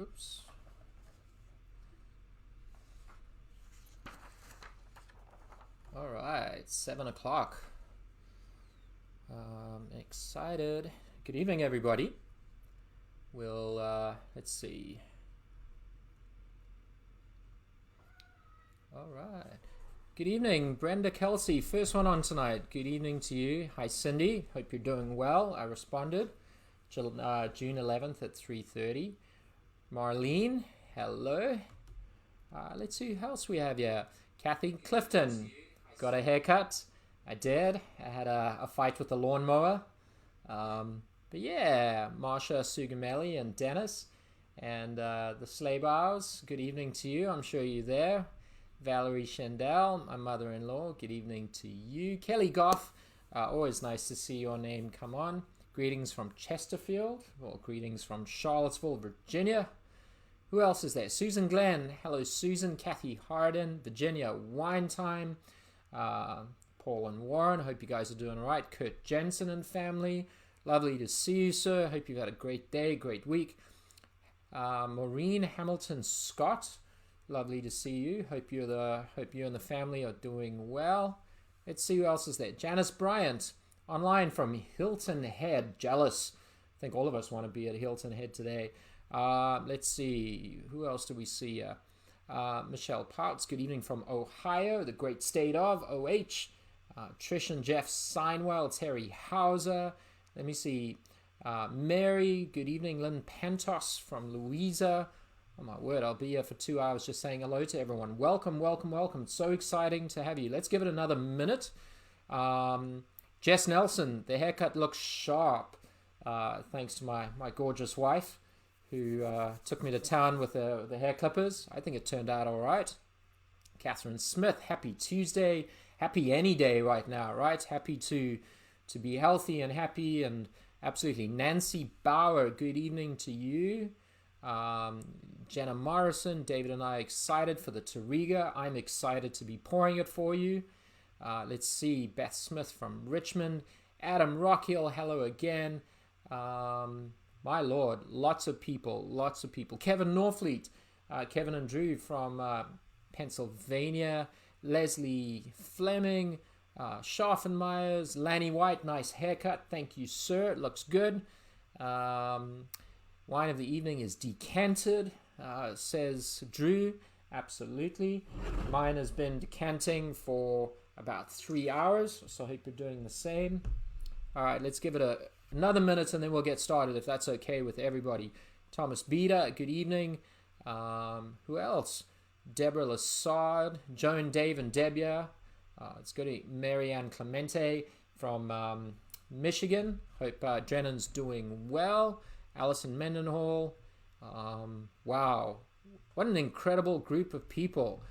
Oops. All right, 7 o'clock. Excited. Good evening, everybody. We'll, let's see. All right. Good evening, Brenda Kelsey. First one on tonight. Good evening to you. Hi, Cindy. Hope you're doing well. I responded. June 11th at 3:30. Marlene, hello. Let's see who else we have here. Kathy Clifton. Got a haircut. I did. I had a fight with the lawnmower. But yeah, Marsha Sugamelli and Dennis and the Slaybows. Good evening to you. I'm sure you're there. Valerie Shandell, my mother-in-law. Good evening to you. Kelly Goff. Always nice to see your name come on. Greetings from Chesterfield. Well, greetings from Charlottesville, Virginia. Who else is there? Susan Glenn. Hello, Susan. Kathy Harden. Virginia Wine Time. Paul and Warren. Hope you guys are doing all right. Kurt Jensen and family. Lovely to see you, sir. Hope you've had a great day, great week. Maureen Hamilton Scott. Lovely to see you. Hope you and the family are doing well. Let's see who else is there. Janice Bryant. Online from Hilton Head. Jealous. I think all of us want to be at Hilton Head today. Let's see. Who else do we see here? Michelle Pouts. Good evening from Ohio, the great state of OH. Trish and Jeff Seinwell. Terry Hauser. Let me see. Mary. Good evening. Lynn Pantos from Louisa. Oh my word, I'll be here for 2 hours just saying hello to everyone. Welcome, welcome, welcome. So exciting to have you. Let's give it another minute. Jess Nelson, the haircut looks sharp. Thanks to my gorgeous wife who took me to town with the hair clippers. I think it turned out all right. Catherine Smith, happy Tuesday. Happy any day right now, right? Happy to be healthy and happy and absolutely. Nancy Bauer, good evening to you. Jenna Morrison, David and I are excited for the Touriga. I'm excited to be pouring it for you. Let's see, Beth Smith from Richmond. Adam Rockhill, hello again. My Lord, lots of people. Kevin Norfleet, Kevin and Drew from Pennsylvania. Leslie Fleming, Scharfenmeyers, Lanny White, nice haircut. Thank you, sir. It looks good. Wine of the evening is decanted, says Drew. Absolutely. Mine has been decanting for about 3 hours, so I hope you're doing the same. All right, let's give it another minute and then we'll get started if that's okay with everybody. Thomas Beda, good evening. Who else? Deborah Lassard, Joan, Dave, and Debia. It's good to Marianne Clemente from Michigan. Hope Drennan's doing well. Alison Mendenhall. Wow, what an incredible group of people.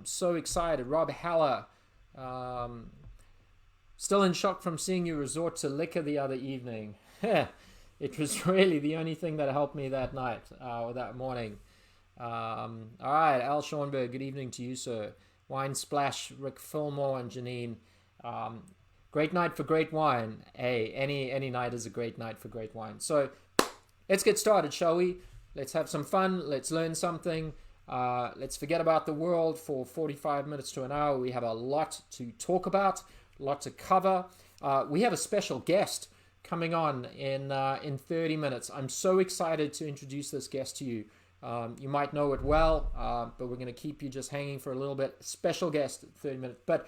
So excited. Rob Haller. Still in shock from seeing you resort to liquor the other evening. It was really the only thing that helped me that night or that morning. All right, Al Schoenberg, good evening to you, sir. Wine Splash, Rick Fillmore and Janine. Great night for great wine. Hey, any night is a great night for great wine. So let's get started, shall we? Let's have some fun. Let's learn something. Let's forget about the world for 45 minutes to an hour. We have a lot to talk about, a lot to cover. We have a special guest coming on in 30 minutes. I'm so excited to introduce this guest to you. You might know it well, but we're going to keep you just hanging for a little bit. Special guest, 30 minutes. But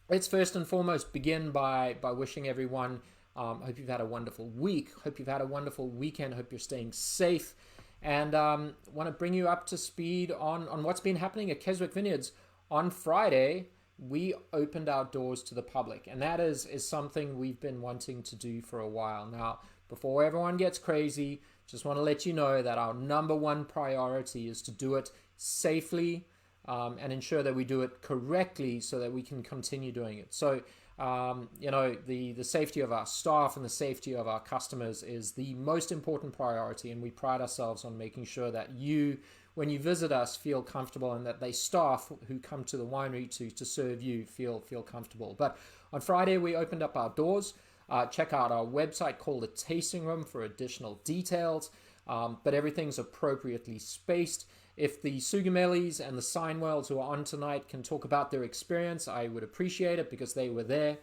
let's first and foremost begin by wishing everyone, hope you've had a wonderful week. Hope you've had a wonderful weekend. Hope you're staying safe. And want to bring you up to speed on what's been happening at Keswick Vineyards. On Friday, we opened our doors to the public. And that is something we've been wanting to do for a while. Now, before everyone gets crazy, just want to let you know that our number one priority is to do it safely and ensure that we do it correctly so that we can continue doing it. So, the safety of our staff and the safety of our customers is the most important priority, and we pride ourselves on making sure that you when you visit us, feel comfortable, and that they staff who come to the winery to serve you feel comfortable. But on Friday, we opened up our doors. Check out our website called The Tasting Room for additional details, but everything's appropriately spaced. If the Sugamelis and the Seinwells who are on tonight can talk about their experience, I would appreciate it because they were there.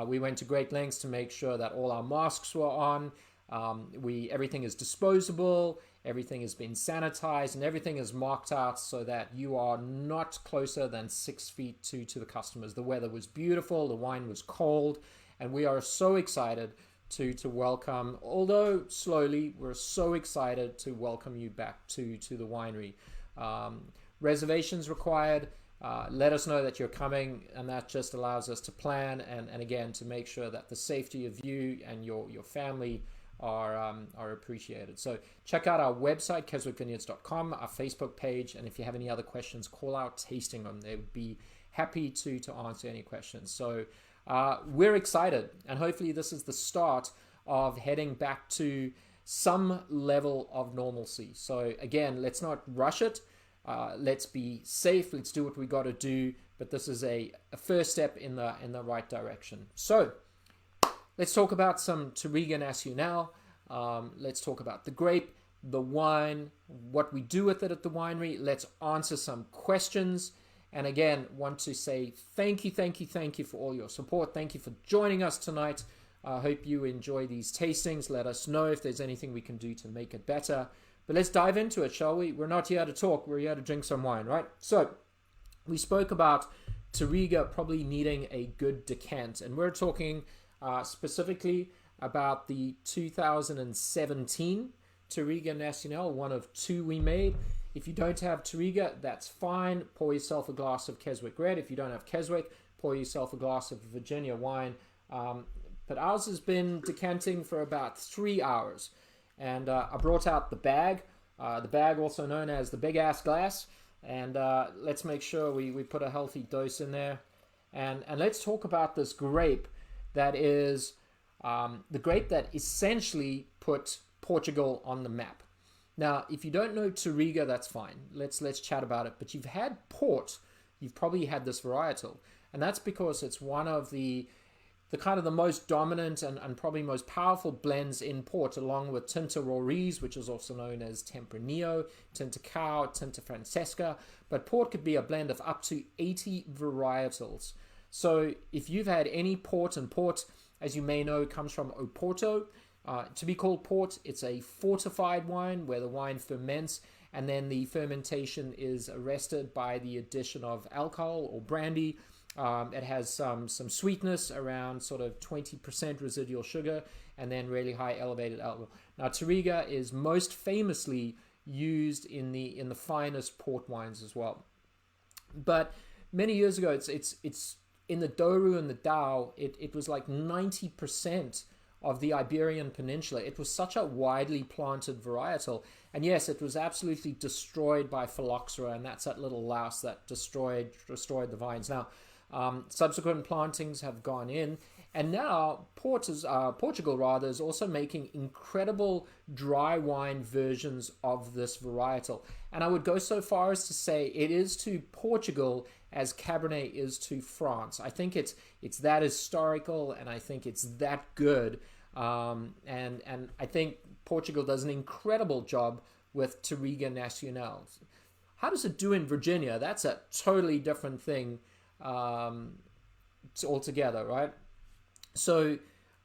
We went to great lengths to make sure that all our masks were on. Everything is disposable, everything has been sanitized, and everything is marked out so that you are not closer than 6 feet to the customers. The weather was beautiful, the wine was cold, and we are so excited to welcome, although slowly, we're so excited to welcome you back to the winery. Reservations required. Let us know that you're coming, and that just allows us to plan and again to make sure that the safety of you and your family are appreciated. So check out our website, keswickvineyards.com, our Facebook page, and if you have any other questions, call out Tasting Room. They would be happy to answer any questions. So we're excited, and hopefully this is the start of heading back to some level of normalcy. So again, let's not rush it. Let's be safe. Let's do what we got to do. But this is a first step in the right direction. So let's talk about some Touriga Nacional. Let's talk about the grape, the wine, what we do with it at the winery. Let's answer some questions. And again, want to say thank you for all your support. Thank you for joining us tonight. I hope you enjoy these tastings. Let us know if there's anything we can do to make it better. But let's dive into it, shall we? We're not here to talk. We're here to drink some wine, right? So we spoke about Touriga probably needing a good decant. And we're talking specifically about the 2017 Touriga Nacional, one of two we made. If you don't have Touriga, that's fine. Pour yourself a glass of Keswick Red. If you don't have Keswick, pour yourself a glass of Virginia wine. But ours has been decanting for about 3 hours. And I brought out the bag also known as the big ass glass. And let's make sure we put a healthy dose in there. And let's talk about this grape that is the grape that essentially put Portugal on the map. Now, if you don't know Touriga, that's fine. Let's chat about it. But you've had port, you've probably had this varietal. And that's because it's one of the kind of the most dominant and probably most powerful blends in port, along with Tinta Roriz, which is also known as Tempranillo, Tinta Cao, Tinta Francesca. But port could be a blend of up to 80 varietals. So if you've had any port, and port, as you may know, comes from Oporto. To be called port, it's a fortified wine where the wine ferments and then the fermentation is arrested by the addition of alcohol or brandy. It has some sweetness, around sort of 20% residual sugar, and then really high elevated alcohol. Now, Touriga is most famously used in the finest port wines as well. But many years ago, it's in the Douro and the Dow, it was like 90% of the Iberian Peninsula. It was such a widely planted varietal. And yes, it was absolutely destroyed by phylloxera, and that's that little louse that destroyed the vines. Now, subsequent plantings have gone in, and now Portugal is also making incredible dry wine versions of this varietal. And I would go so far as to say it is to Portugal as Cabernet is to France. I think it's that historical, and I think it's that good. And I think Portugal does an incredible job with Touriga Nacional. How does it do in Virginia? That's a totally different thing altogether, right? So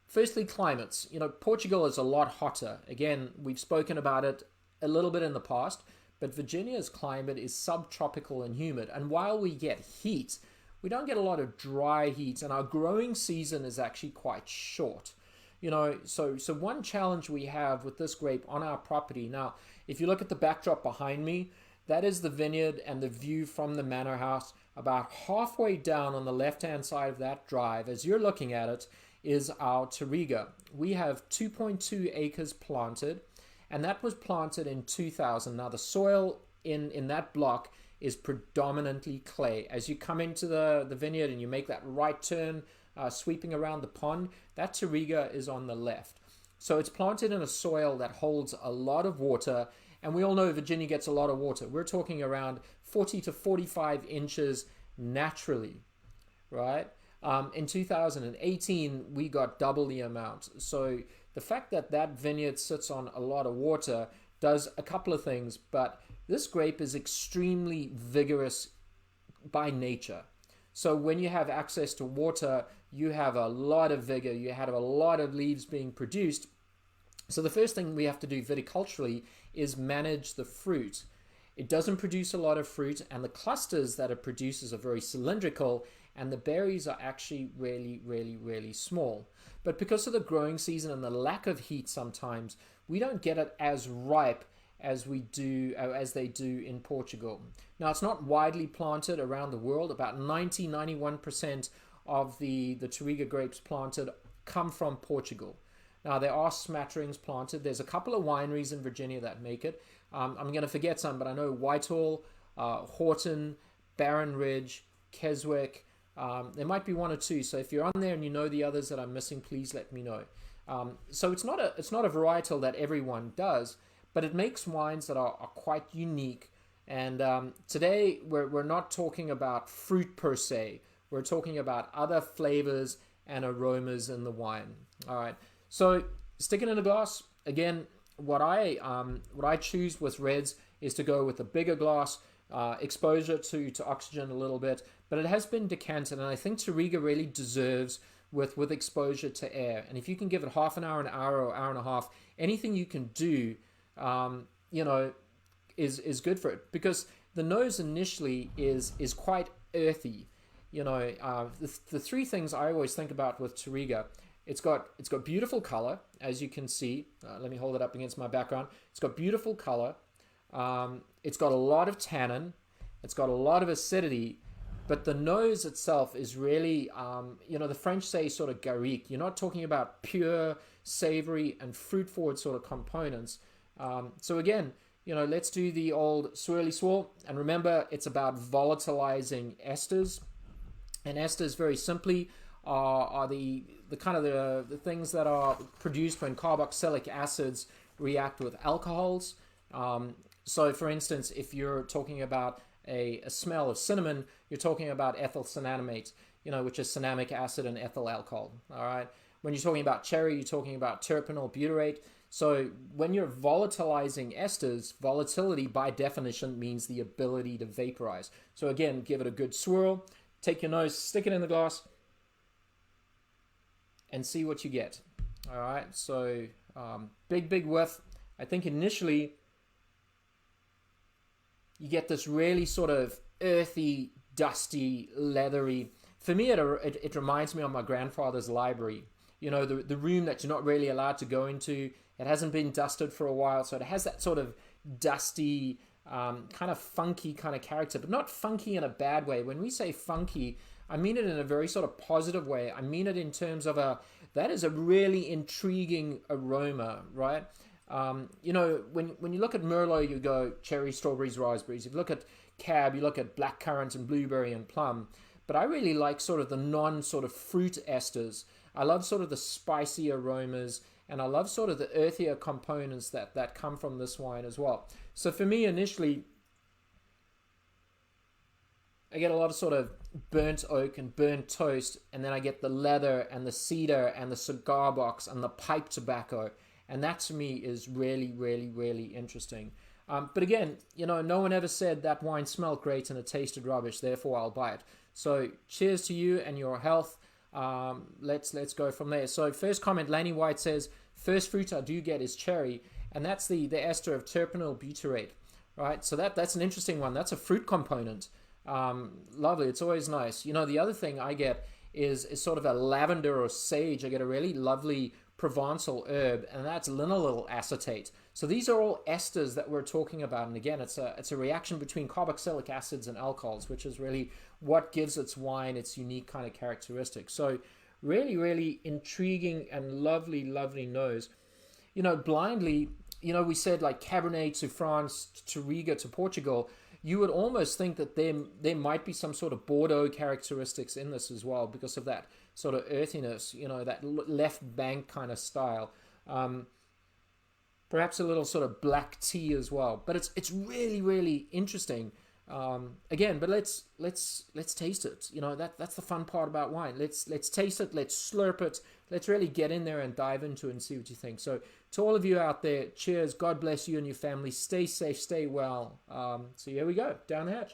firstly, climates. Portugal is a lot hotter. Again, we've spoken about it a little bit in the past, but Virginia's climate is subtropical and humid. And while we get heat, we don't get a lot of dry heat, and our growing season is actually quite short. So one challenge we have with this grape on our property. Now, if you look at the backdrop behind me, that is the vineyard and the view from the manor house. About halfway down on the left-hand side of that drive, as you're looking at it, is our Touriga. We have 2.2 acres planted, and that was planted in 2000. Now, the soil in that block is predominantly clay. As you come into the vineyard and you make that right turn, sweeping around the pond, that Touriga is on the left. So it's planted in a soil that holds a lot of water, And we all know Virginia gets a lot of water. We're talking around 40 to 45 inches naturally, right? In 2018, we got double the amount. So the fact that that vineyard sits on a lot of water does a couple of things, but this grape is extremely vigorous by nature. So when you have access to water, you have a lot of vigor, you have a lot of leaves being produced. So the first thing we have to do viticulturally is manage the fruit. It doesn't produce a lot of fruit, and the clusters that it produces are very cylindrical, and the berries are actually really, really, really small. But because of the growing season and the lack of heat sometimes, we don't get it as ripe as we do, as they do in Portugal. Now, it's not widely planted around the world. About 91% of the Touriga grapes planted come from Portugal. Now, there are smatterings planted. There's a couple of wineries in Virginia that make it. I'm going to forget some, but I know Whitehall, Horton, Barron Ridge, Keswick. There might be one or two. So if you're on there and you know the others that I'm missing, please let me know. So it's not a varietal that everyone does, but it makes wines that are quite unique. And today we're not talking about fruit per se. We're talking about other flavors and aromas in the wine. All right. So stick it in a glass. Again, what I choose with reds is to go with a bigger glass, exposure to oxygen a little bit, but it has been decanted, and I think Touriga really deserves with exposure to air. And if you can give it half an hour, or hour and a half, anything you can do, is good for it, because the nose initially is quite earthy. The three things I always think about with Touriga. It's got beautiful color, as you can see. Let me hold it up against my background. It's got beautiful color. It's got a lot of tannin. It's got a lot of acidity. But the nose itself is really, the French say sort of garrigue. You're not talking about pure, savory, and fruit-forward sort of components. So again, let's do the old swirly swirl. And remember, it's about volatilizing esters. And esters, very simply, are the kind of the things that are produced when carboxylic acids react with alcohols. So for instance, if you're talking about a smell of cinnamon, you're talking about ethyl cinnamate, which is cinnamic acid and ethyl alcohol. All right. When you're talking about cherry, you're talking about terpenyl butyrate. So when you're volatilizing esters, volatility by definition means the ability to vaporize. So again, give it a good swirl, take your nose, stick it in the glass, and see what you get. All right, so big whiff. I think initially you get this really sort of earthy, dusty, leathery. For me, it reminds me of my grandfather's library. The room that you're not really allowed to go into. It hasn't been dusted for a while, so it has that sort of dusty, kind of funky kind of character, but not funky in a bad way. When we say funky, I mean it in a very sort of positive way. I mean it in terms of that is a really intriguing aroma, right? When you look at Merlot, you go cherry, strawberries, raspberries. If you look at Cab, you look at blackcurrant and blueberry and plum. But I really like sort of the non-sort of fruit esters. I love sort of the spicy aromas, and I love sort of the earthier components that come from this wine as well. So for me, initially, I get a lot of sort of burnt oak and burnt toast, and then I get the leather and the cedar and the cigar box and the pipe tobacco. And that to me is really, really, really interesting. But again, no one ever said that wine smelled great and it tasted rubbish, therefore I'll buy it. So cheers to you and your health. Let's go from there. So first comment, Laney White says, first fruit I do get is cherry, and that's the ester of terpenyl butyrate, right? So that's an interesting one. That's a fruit component. Lovely. It's always nice. The other thing I get is sort of a lavender or sage. I get a really lovely Provençal herb, and that's linalool acetate. So these are all esters that we're talking about, and again, it's a reaction between carboxylic acids and alcohols, which is really what gives its wine its unique kind of characteristics. So really, really intriguing and lovely, lovely nose. Blindly, we said like Cabernet to France, to Touriga to Portugal. You would almost think that there might be some sort of Bordeaux characteristics in this as well because of that sort of earthiness, that left bank kind of style. perhaps a little sort of black tea as well. But it's really really interesting. Again, but let's taste it. You know, that's the fun part about wine. Let's taste it. Let's slurp it. Let's really get in there and dive into it and see what you think. So to all of you out there, cheers. God bless you and your family. Stay safe. Stay well. So here we go. Down the hatch.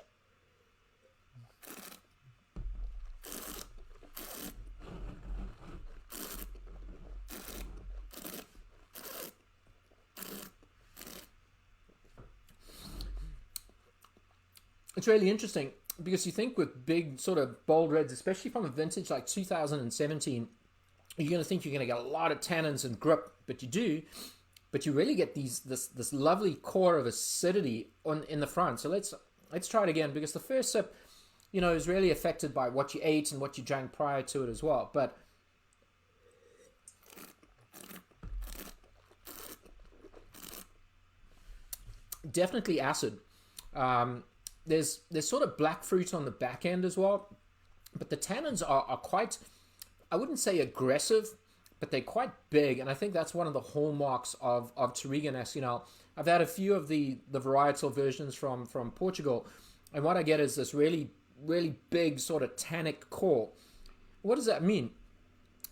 It's really interesting because you think with big sort of bold reds, especially from a vintage like 2017, you're going to think you're going to get a lot of tannins and grip, but you do. But you really get this lovely core of acidity in the front. So let's try it again, because the first sip, you know, is really affected by what you ate and what you drank prior to it as well. But definitely acid. There's sort of black fruit on the back end as well, but the tannins are quite, I wouldn't say aggressive, but they're quite big, and I think that's one of the hallmarks of Touriga Nacional. I've had a few of the varietal versions from Portugal, and what I get is this really, really big sort of tannic core. What does that mean?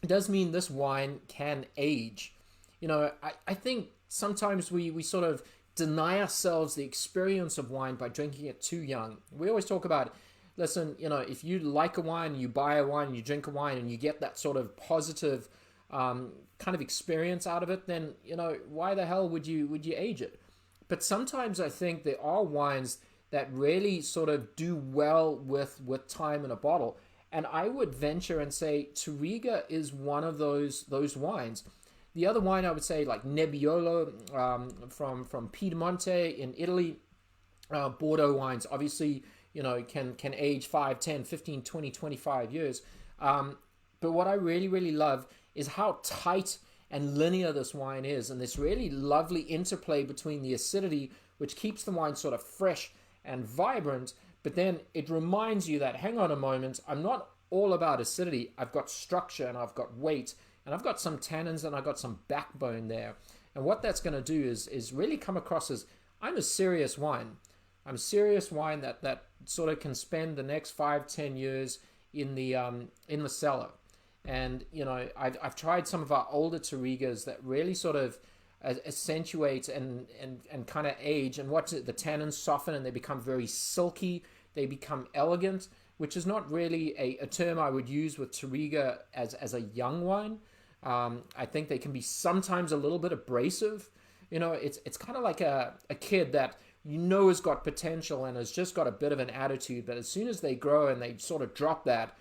It does mean this wine can age. You know, I think sometimes we sort of deny ourselves the experience of wine by drinking it too young. We always talk about, listen, you know, if you like a wine, you buy a wine, you drink a wine, and you get that sort of positive kind of experience out of it, then, you know, why the hell would you age it? But sometimes I think there are wines that really sort of do well with time in a bottle. And I would venture and say Touriga is one of those wines. The other wine I would say, like Nebbiolo from Piedmonte in Italy, Bordeaux wines, obviously, you know, can age 5, 10, 15, 20, 25 years. But what I really, really love is how tight and linear this wine is, and this really lovely interplay between the acidity, which keeps the wine sort of fresh and vibrant, but then it reminds you that, hang on a moment, I'm not all about acidity. I've got structure and I've got weight, and I've got some tannins and I've got some backbone there. And what that's going to do is really come across as, I'm a serious wine. I'm a serious wine that sort of can spend the next 5, 10 years in the cellar. And, you know, I've tried some of our older Tourigas that really sort of accentuate and kind of age, and watch the tannins soften and they become very silky. They become elegant, which is not really a term I would use with Touriga as a young wine. I think they can be sometimes a little bit abrasive. You know, it's kind of like a kid that you know has got potential and has just got a bit of an attitude, but as soon as they grow and they sort of drop that,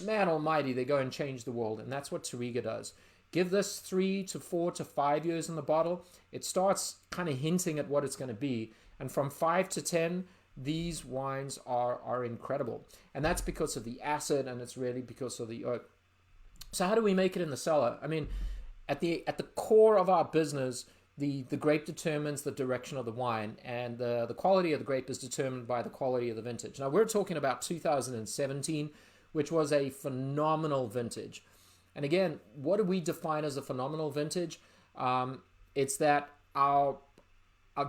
man almighty, they go and change the world. And that's what Touriga does. Give this 3 to 4 to 5 years in the bottle, it starts kind of hinting at what it's going to be. And from 5 to 10, these wines are incredible. And that's because of the acid, and it's really because of the oak. So how do we make it in the cellar? I mean, at the core of our business, the grape determines the direction of the wine, and the quality of the grape is determined by the quality of the vintage. Now, we're talking about 2017, which was a phenomenal vintage. And again, what do we define as a phenomenal vintage? It's that our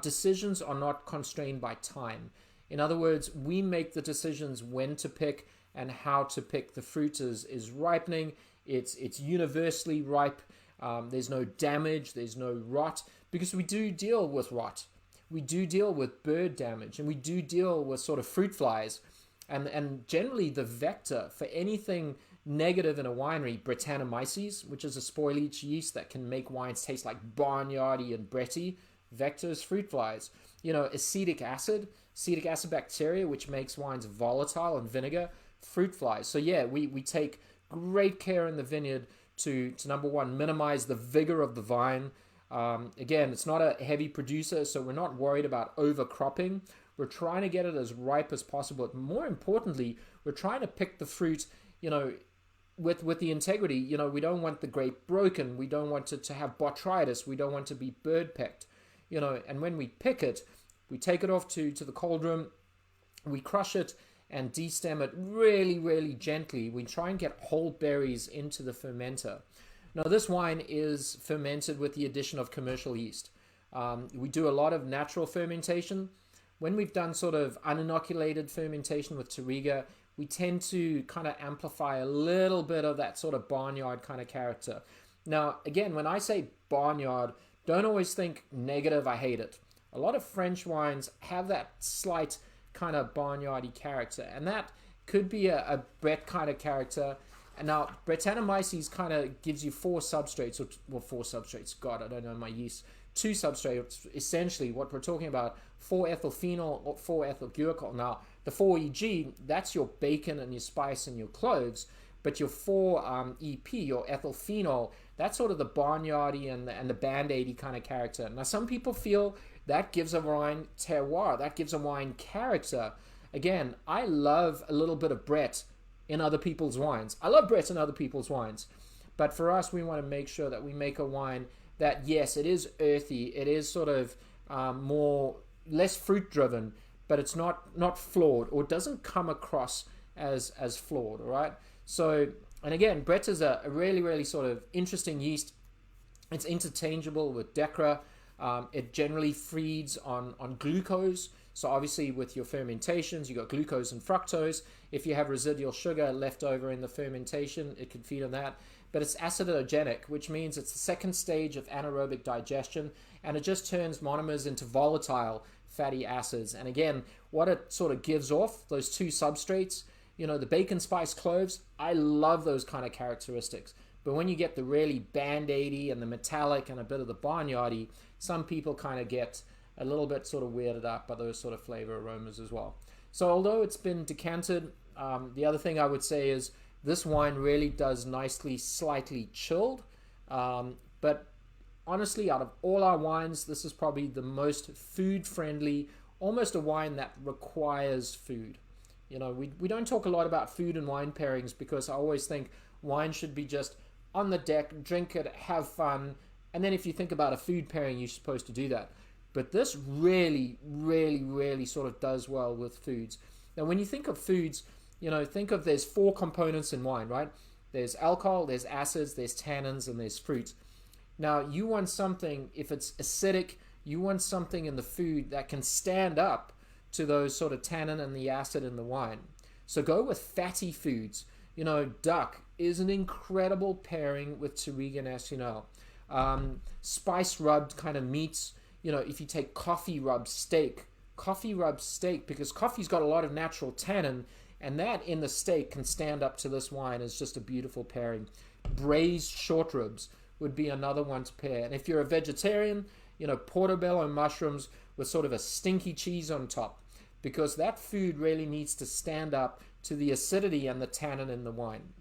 decisions are not constrained by time. In other words, we make the decisions when to pick and how to pick. The fruit is ripening. It's universally ripe. There's no damage. There's no rot, because we do deal with rot. We do deal with bird damage, and we do deal with sort of fruit flies. And generally the vector for anything negative in a winery, Brettanomyces, which is a spoilage yeast that can make wines taste like barnyardy and bretty, vectors, fruit flies. You know, acetic acid bacteria, which makes wines volatile, and vinegar, fruit flies. So yeah, we take great care in the vineyard to number one, minimize the vigor of the vine. Again, it's not a heavy producer, so we're not worried about overcropping. We're trying to get it as ripe as possible. But more importantly, we're trying to pick the fruit, you know, with the integrity. You know, we don't want the grape broken. We don't want it to have botrytis. We don't want to be bird pecked. You know, and when we pick it, we take it off to the cold room. We crush it and destem it really, really gently. We try and get whole berries into the fermenter. Now, this wine is fermented with the addition of commercial yeast. We do a lot of natural fermentation. When we've done sort of uninoculated fermentation with Touriga, we tend to kind of amplify a little bit of that sort of barnyard kind of character. Now, again, when I say barnyard, don't always think negative, I hate it. A lot of French wines have that slight kind of barnyardy character, and that could be a Brett kind of character. And now, Brettanomyces kind of gives you four substrates, or four substrates, God, I don't know my yeast. Two substrates, essentially, what we're talking about, 4-ethylphenol or 4-ethylglycol. Now, the 4-EG, that's your bacon and your spice and your cloves, but your 4-EP, your ethylphenol, that's sort of the barnyardy and the band-aidy kind of character. Now, some people feel that gives a wine terroir, that gives a wine character. Again, I love a little bit of Brett in other people's wines. I love Brett in other people's wines. But for us, we want to make sure that we make a wine that, yes, it is earthy, it is sort of less fruit-driven, but it's not flawed, or doesn't come across as flawed, all right? So, and again, Brett is a really, really sort of interesting yeast. It's interchangeable with Decra. It generally feeds on glucose. So obviously with your fermentations, you got glucose and fructose. If you have residual sugar left over in the fermentation, it can feed on that. But it's acidogenic, which means it's the second stage of anaerobic digestion, and it just turns monomers into volatile fatty acids. And again, what it sort of gives off, those two substrates, the bacon, spice, cloves, I love those kind of characteristics. But when you get the really band-aidy and the metallic and a bit of the barnyardy, some people kind of get a little bit sort of weirded out by those sort of flavor aromas as well. So although it's been decanted, the other thing I would say is this wine really does nicely slightly chilled. But honestly, out of all our wines, this is probably the most food-friendly, almost a wine that requires food. We don't talk a lot about food and wine pairings because I always think wine should be just on the deck, drink it, have fun, and then if you think about a food pairing, you're supposed to do that. But this really, really, really sort of does well with foods. Now, when you think of foods, think of there's four components in wine, right? There's alcohol, there's acids, there's tannins, and there's fruit. Now, you want something, if it's acidic, you want something in the food that can stand up to those sort of tannin and the acid in the wine. So go with fatty foods. Duck is an incredible pairing with Touriga Nacional. Spice rubbed kind of meats. If you take coffee rubbed steak, because coffee's got a lot of natural tannin, and that in the steak can stand up to this wine is just a beautiful pairing. Braised short ribs would be another one to pair. And if you're a vegetarian, portobello mushrooms with sort of a stinky cheese on top, because that food really needs to stand up to the acidity and the tannin in the wine.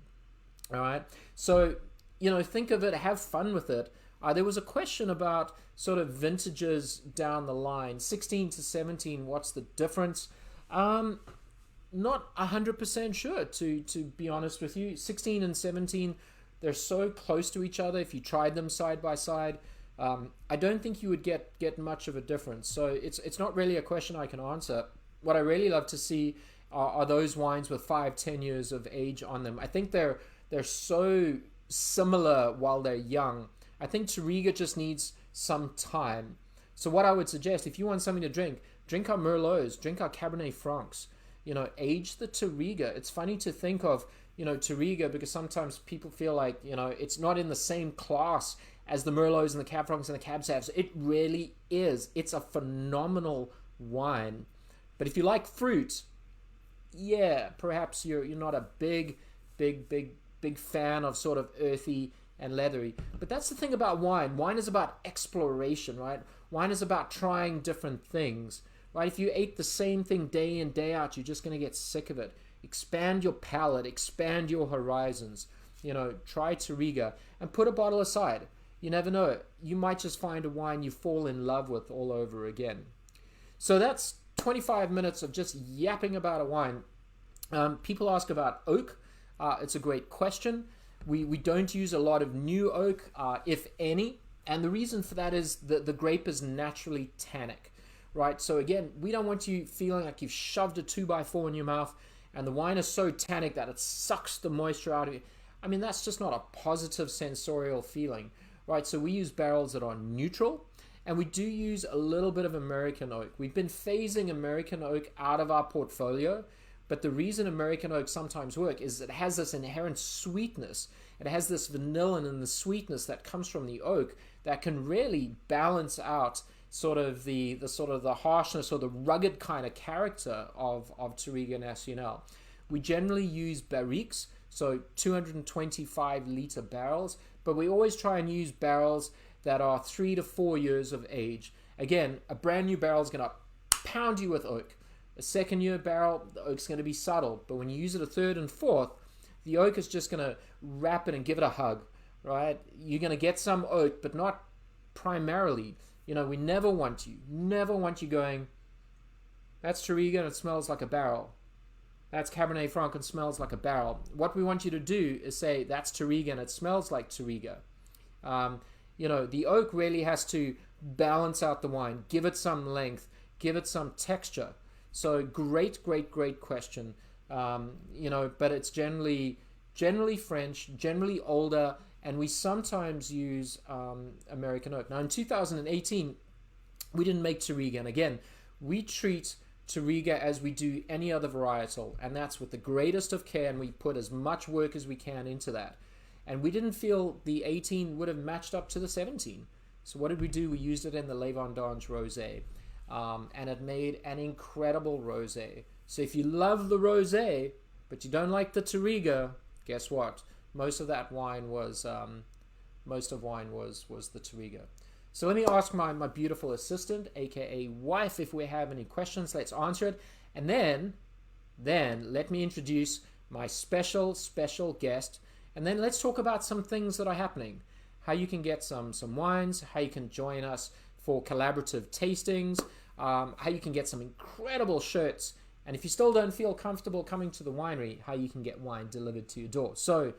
All right. So, think of it, have fun with it. There was a question about sort of vintages down the line, 16 to 17, what's the difference? Not 100% sure, to be honest with you. 16 and 17, they're so close to each other. If you tried them side by side, I don't think you would get much of a difference. So it's not really a question I can answer. What I really love to see are those wines with 5-10 years of age on them. I think they're so similar while they're young. I think Touriga just needs some time. So what I would suggest, if you want something to drink our Merlots, drink our Cabernet Francs, age the Touriga. It's funny to think of, Touriga, because sometimes people feel like, it's not in the same class as the Merlots and the Cab Francs and the Cab Savs. It really is. It's a phenomenal wine. But if you like fruit, yeah, perhaps you're not a big fan of sort of earthy and leathery. But that's the thing about wine. Wine is about exploration, right? Wine is about trying different things, right? If you ate the same thing day in, day out, you're just going to get sick of it. Expand your palate, expand your horizons. Try Touriga and put a bottle aside. You never know. You might just find a wine you fall in love with all over again. So that's 25 minutes of just yapping about a wine. People ask about oak. It's a great question. We don't use a lot of new oak, if any. And the reason for that is that the grape is naturally tannic, right? So again, we don't want you feeling like you've shoved a 2x4 in your mouth and the wine is so tannic that it sucks the moisture out of you. I mean, that's just not a positive sensorial feeling, right? So we use barrels that are neutral. And we do use a little bit of American oak. We've been phasing American oak out of our portfolio, but the reason American oak sometimes work is it has this inherent sweetness. It has this vanilla and the sweetness that comes from the oak that can really balance out sort of the harshness or the rugged kind of character of Touriga Nacional. We generally use barriques, so 225 liter barrels, but we always try and use barrels that are 3 to 4 years of age. Again, a brand new barrel is going to pound you with oak. A second year barrel, the oak's going to be subtle, but when you use it a third and fourth, the oak is just going to wrap it and give it a hug, right? You're going to get some oak, but not primarily. You know, we never want you going, that's Touriga and it smells like a barrel. That's Cabernet Franc and smells like a barrel. What we want you to do is say, that's Touriga and it smells like Touriga. You know, the oak really has to balance out the wine, give it some length, give it some texture. So great question. You know, but it's generally French, generally older, and we sometimes use American oak. Now in 2018, we didn't make Touriga, and again, we treat Touriga as we do any other varietal, and that's with the greatest of care, and we put as much work as we can into that. And we didn't feel the 18 would have matched up to the 17. So what did we do? We used it in the Le Vendange Rosé, and it made an incredible rosé. So if you love the rosé, but you don't like the Touriga, guess what? Most of wine was the Touriga. So let me ask my beautiful assistant, aka wife, if we have any questions. Let's answer it, and then let me introduce my special guest, and then let's talk about some things that are happening. How you can get some wines, how you can join us for collaborative tastings, how you can get some incredible shirts, and if you still don't feel comfortable coming to the winery, how you can get wine delivered to your door. So,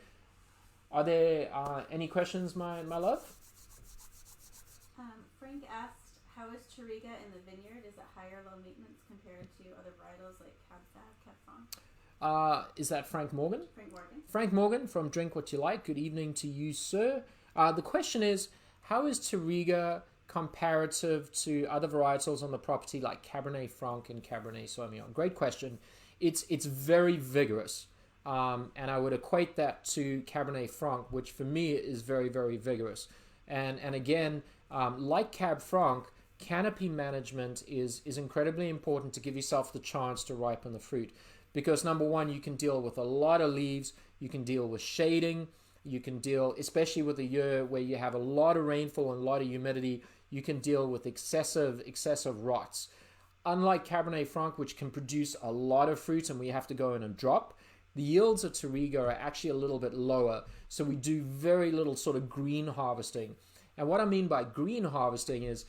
are there any questions, my love? Frank asked, how is Touriga in the vineyard? Is it high or low maintenance compared to other varietals like Cab Sav, Cab Franc? Is that Frank Morgan? Frank Morgan. Frank Morgan from Drink What You Like. Good evening to you, sir. The question is, how is Touriga comparative to other varietals on the property like Cabernet Franc and Cabernet Sauvignon? Great question. It's very vigorous, and I would equate that to Cabernet Franc, which for me is very vigorous. And again, like Cab Franc, canopy management is incredibly important to give yourself the chance to ripen the fruit, because number one, you can deal with a lot of leaves, you can deal with shading, you can deal, especially with a year where you have a lot of rainfall and a lot of humidity, you can deal with excessive rots. Unlike Cabernet Franc, which can produce a lot of fruit and we have to go in and drop, the yields of Touriga are actually a little bit lower, so we do very little sort of green harvesting. And what I mean by green harvesting is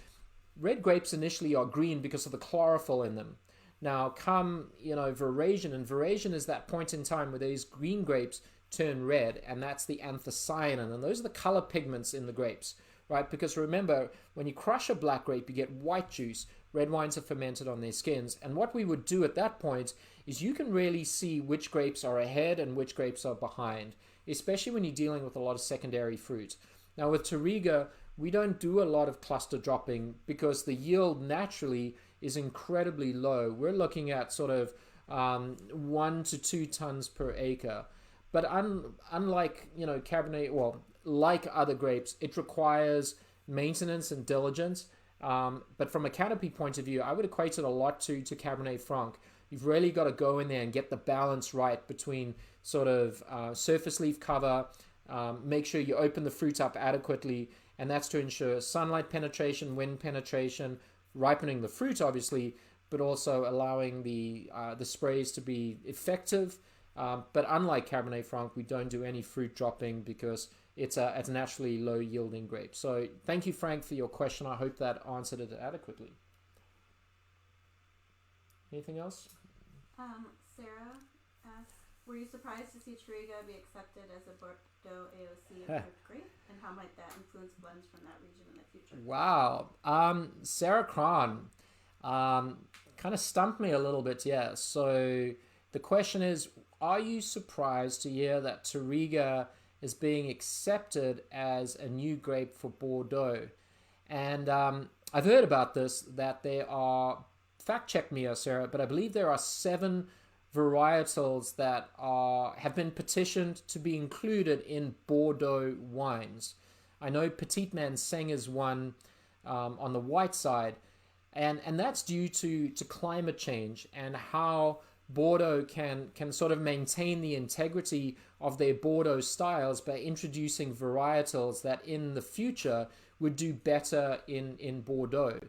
red grapes initially are green because of the chlorophyll in them. Now come, veraison, and veraison is that point in time where these green grapes turn red, and that's the anthocyanin, and those are the color pigments in the grapes, right? Because remember, when you crush a black grape, you get white juice. Red wines are fermented on their skins, and what we would do at that point is you can really see which grapes are ahead and which grapes are behind, especially when you're dealing with a lot of secondary fruit. Now with Touriga, we don't do a lot of cluster dropping because the yield naturally is incredibly low. We're looking at sort of 1 to 2 tons per acre. But unlike, Cabernet, like other grapes, it requires maintenance and diligence. But from a canopy point of view, I would equate it a lot to Cabernet Franc. You've really got to go in there and get the balance right between sort of surface leaf cover, make sure you open the fruit up adequately, and that's to ensure sunlight penetration, wind penetration, ripening the fruit obviously, but also allowing the sprays to be effective. But unlike Cabernet Franc, we don't do any fruit dropping because it's a naturally low yielding grape. So thank you, Frank, for your question. I hope that answered it adequately. Anything else? Sarah asked, were you surprised to see Touriga be accepted as a Bordeaux AOC approved grape? And how might that influence blends from that region in the future? Wow. Sarah Cron kind of stumped me a little bit, yeah. So the question is, are you surprised to hear that Touriga is being accepted as a new grape for Bordeaux? And I've heard about this, that there are, fact check me, Sarah, but I believe there are 7 varietals that have been petitioned to be included in Bordeaux wines. I know Petit Manseng is one on the white side, and that's due to climate change and how Bordeaux can sort of maintain the integrity of their Bordeaux styles by introducing varietals that in the future would do better in Bordeaux.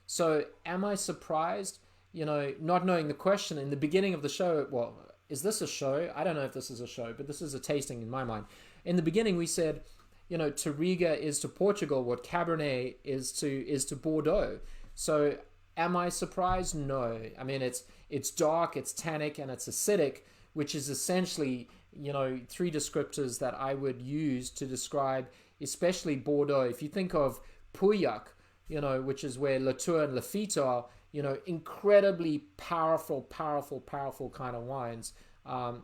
So am I surprised? Not knowing the question in the beginning of the show, well, is this a show? I don't know if this is a show, but this is a tasting in my mind. In the beginning, we said, Touriga is to Portugal what Cabernet is to Bordeaux. So am I surprised? No. I mean, it's dark, it's tannic, and it's acidic, which is essentially, 3 descriptors that I would use to describe, especially Bordeaux. If you think of Pauillac, which is where Latour and Lafite are, incredibly powerful kind of wines.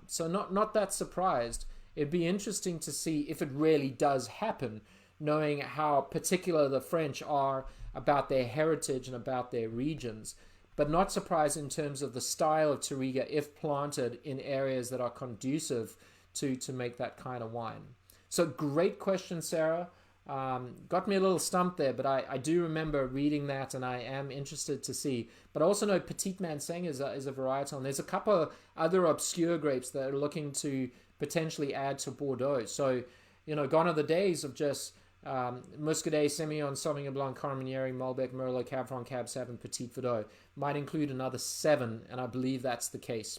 So not that surprised. It'd be interesting to see if it really does happen, knowing how particular the French are about their heritage and about their regions. But not surprised in terms of the style of Touriga if planted in areas that are conducive to make that kind of wine. So great question, Sarah. Got me a little stumped there, but I do remember reading that, and I am interested to see. But I also know Petit Manseng is a varietal, and there's a couple of other obscure grapes that are looking to potentially add to Bordeaux. So, gone are the days of just Muscadet, Semillon, Sauvignon Blanc, Carmenere, Malbec, Merlot, Cab Franc, Cab Sav, and Petit Verdot. Might include another 7, and I believe that's the case.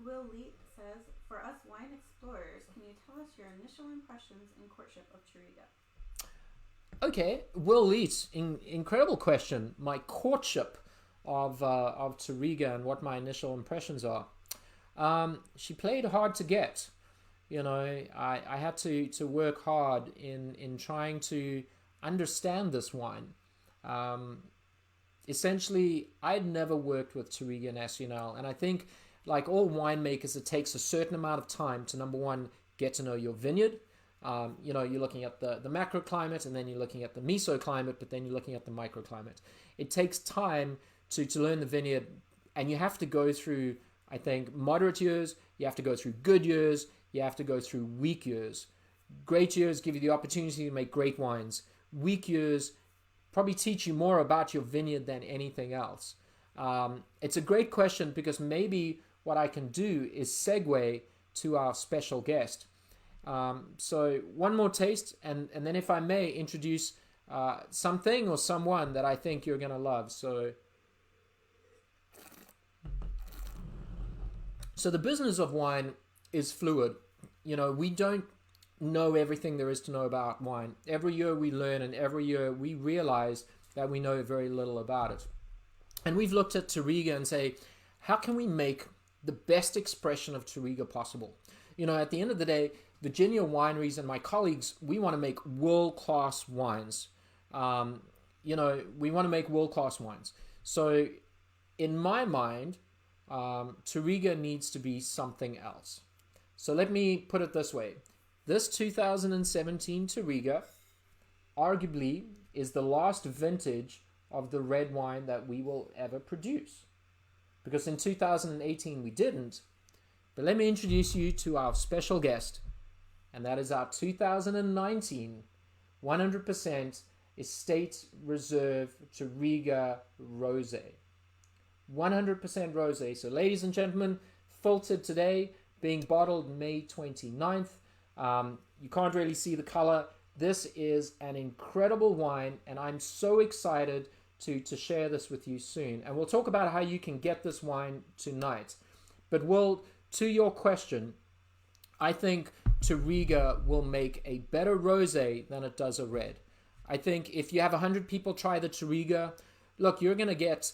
Will Leet says, for us wine explorers, can you tell us your initial impressions in courtship of Touriga? Okay, Will Leet, incredible question. My courtship of Touriga and what my initial impressions are. She played hard to get. I had to work hard in trying to understand this wine. Essentially, I'd never worked with Touriga Nacional, and I think, like all winemakers, it takes a certain amount of time to, number one, get to know your vineyard. You're looking at the macroclimate, and then you're looking at the mesoclimate, but then you're looking at the microclimate. It takes time to learn the vineyard, and you have to go through, I think, moderate years, you have to go through good years, you have to go through weak years. Great years give you the opportunity to make great wines. Weak years probably teach you more about your vineyard than anything else. It's a great question, because maybe what I can do is segue to our special guest. So one more taste, and then if I may introduce something or someone that I think you're going to love. So the business of wine is fluid. We don't know everything there is to know about wine. Every year we learn, and every year we realize that we know very little about it. And we've looked at Touriga and say, how can we make the best expression of Touriga possible? At the end of the day, Virginia wineries and my colleagues, we want to make world-class wines. We want to make world-class wines. So in my mind, Touriga needs to be something else. So let me put it this way. This 2017 Touriga arguably is the last vintage of the red wine that we will ever produce. Because in 2018 we didn't. But let me introduce you to our special guest, and that is our 2019 100% Estate Reserve Touriga Rosé. 100% Rosé. So ladies and gentlemen, filtered today, being bottled May 29th. You can't really see the color. This is an incredible wine, and I'm so excited to share this with you soon. And we'll talk about how you can get this wine tonight. But Will, to your question, I think Touriga will make a better rosé than it does a red. I think if you have 100 people try the Touriga, look, you're going to get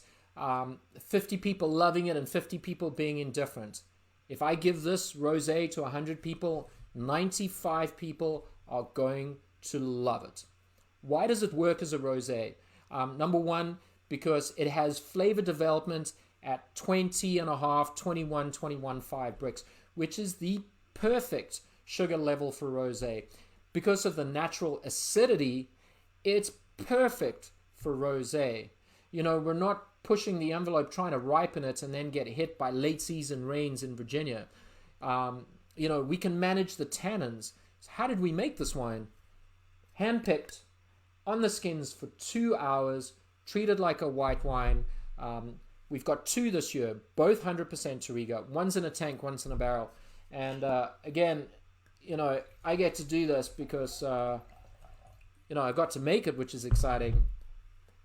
50 people loving it and 50 people being indifferent. If I give this rosé to 100 people, 95 people are going to love it. Why does it work as a rosé? Number one, because it has flavor development at 20.5, 21.5 brix, which is the perfect sugar level for rosé. because of the natural acidity, it's perfect for rosé. You know, we're not pushing the envelope trying to ripen it and then get hit by late season rains in Virginia. You know, we can manage the tannins. So how did we make this wine? Handpicked on the skins for 2 hours, treated like a white wine. We've got 2 this year, both 100% Touriga. One's in a tank, one's in a barrel. And again, you know, I get to do this because, you know, I got to make it, which is exciting.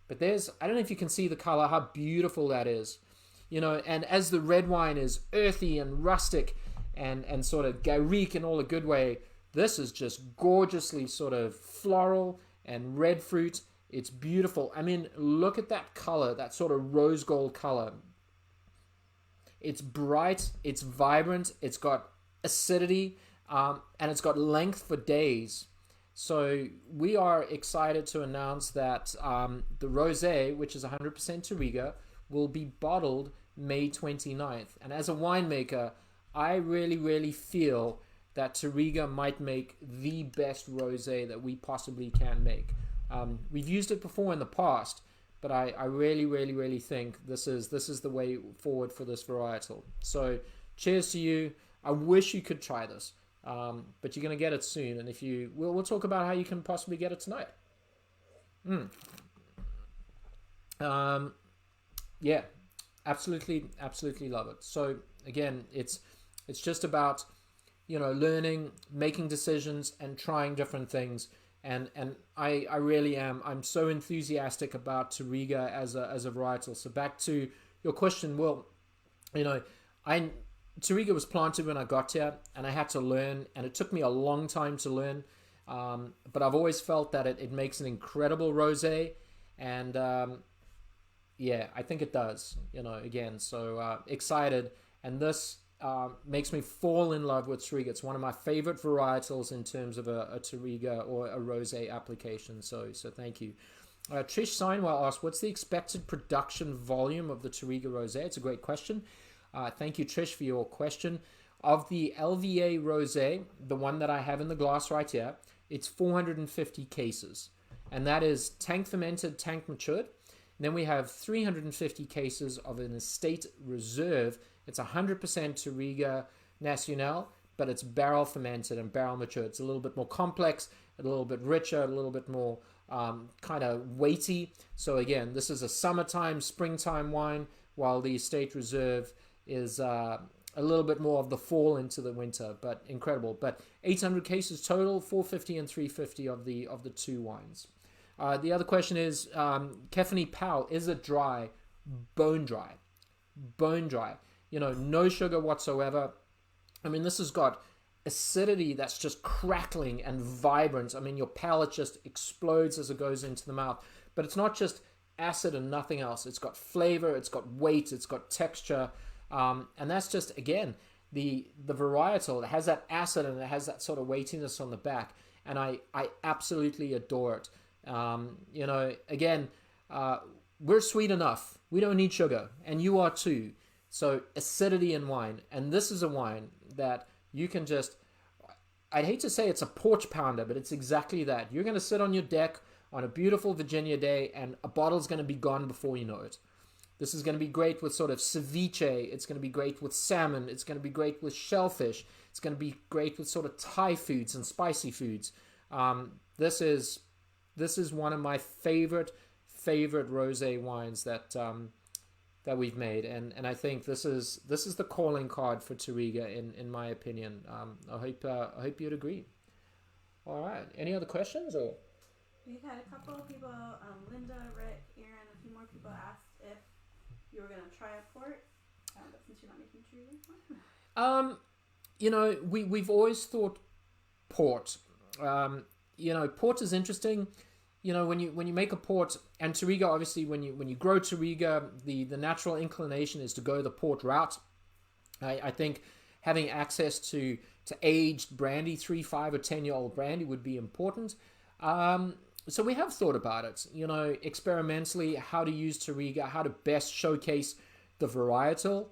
But there's, I don't know if you can see the color, how beautiful that is. You know, and as the red wine is earthy and rustic and sort of garrigue in all a good way, this is just gorgeously sort of floral and red fruit. It's beautiful. I mean, look at that color, that sort of rose gold color. It's bright, it's vibrant, it's got acidity, and it's got length for days. So we are excited to announce that the rosé, which is 100% Touriga, will be bottled May 29th. And as a winemaker, I really, really feel that Touriga might make the best rosé that we possibly can make. We've used it before in the past, but I really, really, really think this is the way forward for this varietal. So cheers to you. I wish you could try this, but you're going to get it soon. And if you, we'll talk about how you can possibly get it tonight. Yeah, absolutely, absolutely love it. So again, it's just about, you know, learning, making decisions, and trying different things. And I really am. I'm so enthusiastic about Touriga as a varietal. So back to your question, well, you know, Touriga was planted when I got here, and I had to learn, and it took me a long time to learn. But I've always felt that it makes an incredible rosé, and yeah, I think it does. You know, again, so excited, and this makes me fall in love with Touriga. It's one of my favorite varietals in terms of a Touriga or a rosé application. So thank you. Trish Seinwell asked, what's the expected production volume of the Touriga rosé? It's a great question. Thank you, Trish, for your question. Of the LVA rosé, the one that I have in the glass right here, it's 450 cases, and that is tank fermented, tank matured. And then we have 350 cases of an estate reserve. It's 100% Touriga Nacional, but it's barrel fermented and barrel matured. It's a little bit more complex, a little bit richer, a little bit more kind of weighty. So again, this is a summertime, springtime wine, while the estate reserve is a little bit more of the fall into the winter, but incredible. But 800 cases total, 450 and 350 of the 2 wines. The other question is, Kefany Powell, is it dry? Bone dry. Bone dry. You know, no sugar whatsoever. I mean, this has got acidity that's just crackling and vibrant. I mean, your palate just explodes as it goes into the mouth. But it's not just acid and nothing else. It's got flavor, it's got weight, it's got texture. And that's just, again, the varietal. It has that acid and it has that sort of weightiness on the back. And I absolutely adore it. You know, again, we're sweet enough. We don't need sugar. And you are too. So acidity in wine. And this is a wine that you can just, I'd hate to say it's a porch pounder, but it's exactly that. You're going to sit on your deck on a beautiful Virginia day, and a bottle's going to be gone before you know it. This is going to be great with sort of ceviche. It's going to be great with salmon. It's going to be great with shellfish. It's going to be great with sort of Thai foods and spicy foods. This is one of my favorite rosé wines that we've made, and I think this is the calling card for Touriga in my opinion. I hope you'd agree. All right. Any other questions or? We've had a couple of people, Linda, Rick, Aaron, a few more people asked if you were going to try a port, but since you're not making Touriga. You know, we've always thought port. You know, port is interesting. You know, when you make a port, and Touriga, obviously, when you grow Touriga, the natural inclination is to go the port route. I think having access to aged brandy, 3, 5, or 10-year-old brandy would be important. So we have thought about it, you know, experimentally, how to use Touriga, how to best showcase the varietal.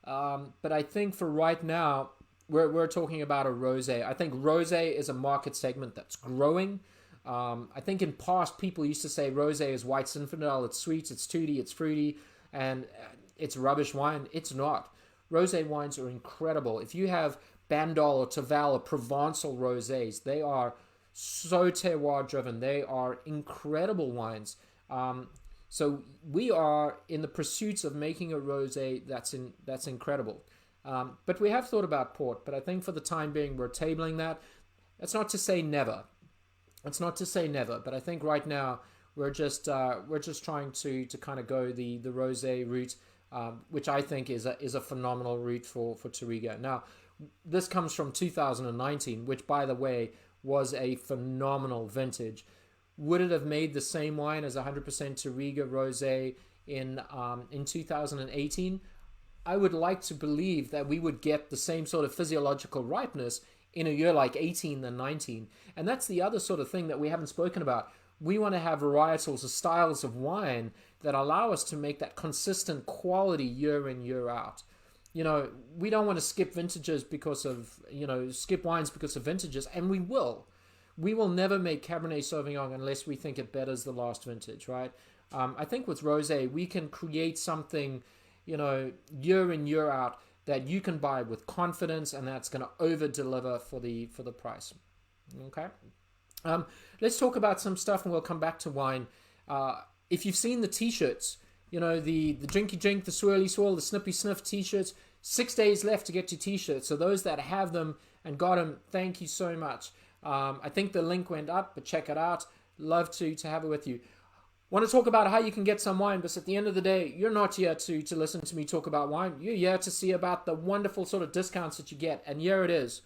But I think for right now, we're talking about a rosé. I think rosé is a market segment that's growing. I think in past people used to say rosé is white Zinfandel. It's sweet, it's tooty, it's fruity, and it's rubbish wine. It's not. Rosé wines are incredible. If you have Bandol or Tavel or Provençal rosés, they are so terroir driven. They are incredible wines. So we are in the pursuits of making a rosé that's incredible. But we have thought about port, but I think for the time being we're tabling that. That's not to say never. It's not to say never, but I think right now we're just trying to kind of go the rosé route, which I think is a phenomenal route for Touriga. Now, this comes from 2019, which by the way was a phenomenal vintage. Would it have made the same wine as 100% Touriga rosé in 2018? I would like to believe that we would get the same sort of physiological ripeness in a year like 18 than 19. And that's the other sort of thing that we haven't spoken about. We want to have varietals or styles of wine that allow us to make that consistent quality year in, year out. You know, we don't want to skip vintages because of, skip wines because of vintages, and we will. We will never make Cabernet Sauvignon unless we think it betters the last vintage, right? I think with rosé, we can create something, year in, year out that you can buy with confidence, and that's going to over-deliver for the price. Okay? Let's talk about some stuff, and we'll come back to wine. If you've seen the T-shirts, the Drinky Drink, the Swirly Swirl, the Snippy Sniff T-shirts, 6 days left to get your T-shirts. So those that have them and got them, thank you so much. I think the link went up, but check it out. Love to have it with you. Want to talk about how you can get some wine, but at the end of the day, you're not here to listen to me talk about wine. You're here to see about the wonderful sort of discounts that you get. And here it is.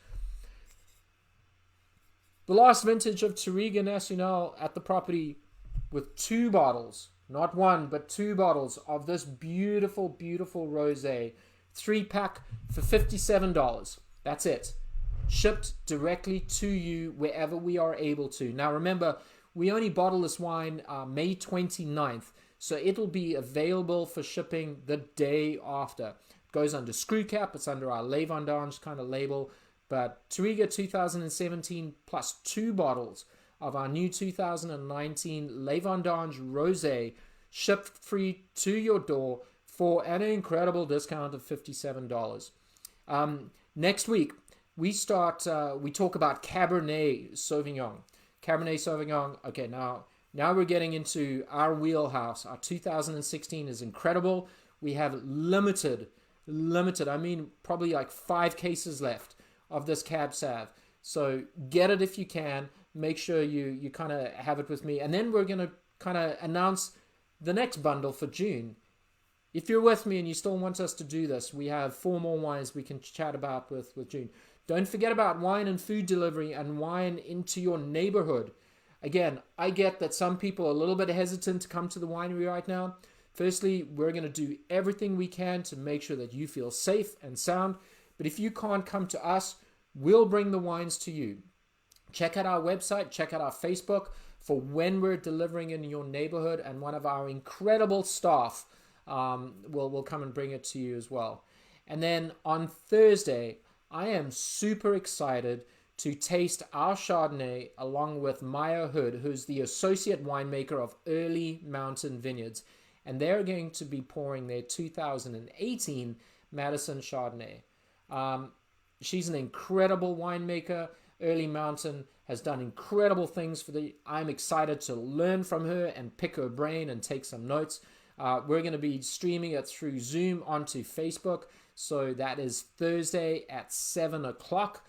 The last vintage of Touriga Nacional at the property with 2 bottles, not 1, but 2 bottles of this beautiful, beautiful rosé. 3-pack for $57. That's it. Shipped directly to you wherever we are able to. Now remember, we only bottle this wine May 29th, so it'll be available for shipping the day after. It goes under screw cap, it's under our Les Vendanges kind of label, but Touriga 2017 plus 2 bottles of our new 2019 Les Vendanges Rosé, shipped free to your door for an incredible discount of $57. Next week, we talk about Cabernet Sauvignon. Cabernet Sauvignon, okay, now we're getting into our wheelhouse. Our 2016 is incredible. We have limited, I mean probably like 5 cases left of this Cab Sav. So get it if you can. Make sure you kind of have it with me. And then we're going to kind of announce the next bundle for June. If you're with me and you still want us to do this, we have 4 more wines we can chat about with June. Don't forget about wine and food delivery and wine into your neighborhood. Again, I get that some people are a little bit hesitant to come to the winery right now. Firstly, we're going to do everything we can to make sure that you feel safe and sound. But if you can't come to us, we'll bring the wines to you. Check out our website, check out our Facebook for when we're delivering in your neighborhood, and one of our incredible staff will come and bring it to you as well. And then on Thursday, I am super excited to taste our Chardonnay along with Maya Hood, who's the associate winemaker of Early Mountain Vineyards. And they're going to be pouring their 2018 Madison Chardonnay. She's an incredible winemaker. Early Mountain has done incredible things I'm excited to learn from her and pick her brain and take some notes. We're going to be streaming it through Zoom onto Facebook. So that is Thursday at 7 o'clock.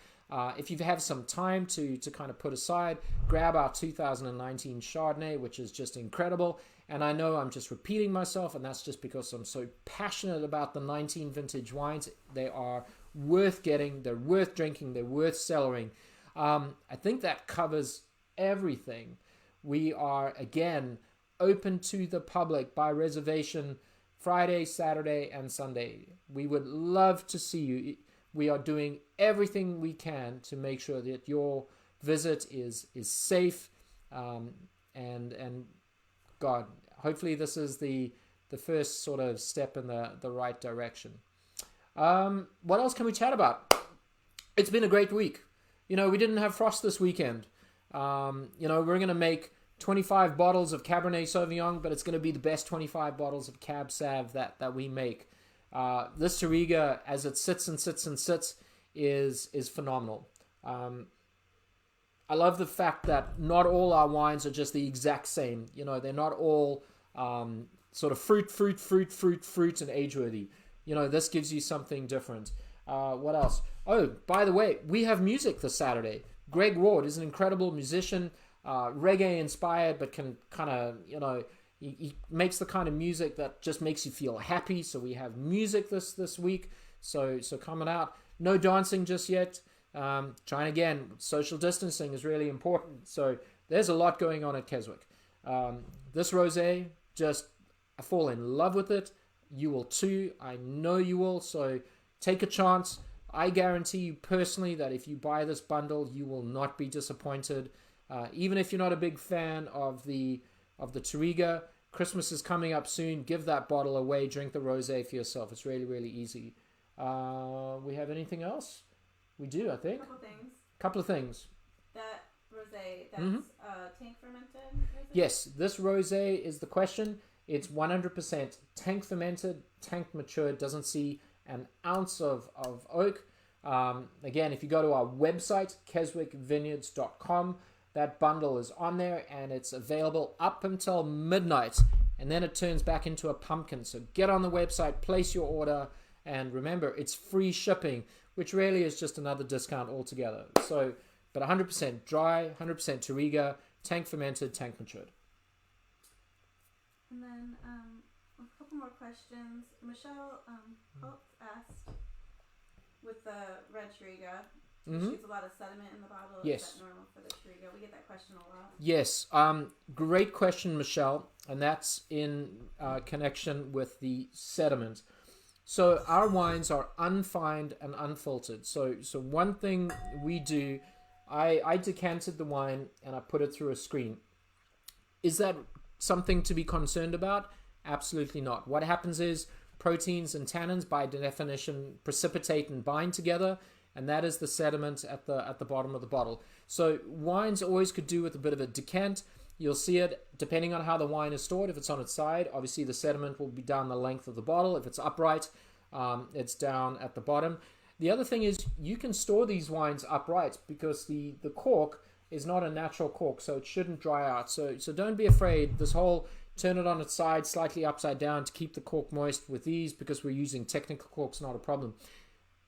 If you have some time to kind of put aside, grab our 2019 Chardonnay, which is just incredible. And I know I'm just repeating myself, and that's just because I'm so passionate about the 19 vintage wines. They are worth getting, they're worth drinking, they're worth cellaring. I think that covers everything. We are, again, open to the public by reservation Friday, Saturday, and Sunday. We would love to see you. We are doing everything we can to make sure that your visit is safe. And God, hopefully this is the first sort of step in the right direction. What else can we chat about? It's been a great week. You know, we didn't have frost this weekend. You know, we're going to make 25 bottles of Cabernet Sauvignon, but it's going to be the best 25 bottles of Cab Sav that we make. This Touriga, as it sits and sits and sits, is phenomenal. I love the fact that not all our wines are just the exact same. You know, they're not all sort of fruit, and age-worthy. You know, this gives you something different. What else? Oh, by the way, we have music this Saturday. Greg Ward is an incredible musician, reggae-inspired, but can kind of, you know, he makes the kind of music that just makes you feel happy. So we have music this week. So coming out. No dancing just yet. Trying again. Social distancing is really important. So there's a lot going on at Keswick. This rosé, I fall in love with it. You will too. I know you will. So take a chance. I guarantee you personally that if you buy this bundle, you will not be disappointed. Even if you're not a big fan of the Touriga, Christmas is coming up soon. Give that bottle away. Drink the rosé for yourself. It's really, really easy. We have anything else? We do, I think. Couple of things. That rosé, that's tank fermented? Yes, this rosé is the question. It's 100% tank fermented, tank matured, doesn't see an ounce of oak. Again, if you go to our website, keswickvineyards.com, that bundle is on there and it's available up until midnight, and then it turns back into a pumpkin. So get on the website, place your order, and remember, it's free shipping, which really is just another discount altogether. So, but 100% dry, 100% Touriga, tank fermented, tank matured. And then a couple more questions. Michelle asked, with the red Touriga, she gets a lot of sediment in the bottle. Yes. Is that normal for the Touriga? We get that question a lot. Yes. Great question, Michelle. And that's in connection with the sediment. So our wines are unfined and unfiltered. So one thing we do, I decanted the wine and I put it through a screen. Is that something to be concerned about? Absolutely not. What happens is proteins and tannins, by definition, precipitate and bind together, and that is the sediment at the bottom of the bottle. So wines always could do with a bit of a decant. You'll see it depending on how the wine is stored. If it's on its side, obviously the sediment will be down the length of the bottle. If it's upright, it's down at the bottom. The other thing is you can store these wines upright because the cork is not a natural cork, so it shouldn't dry out. So don't be afraid. This whole turn it on its side, slightly upside down to keep the cork moist with these, because we're using technical corks, not a problem.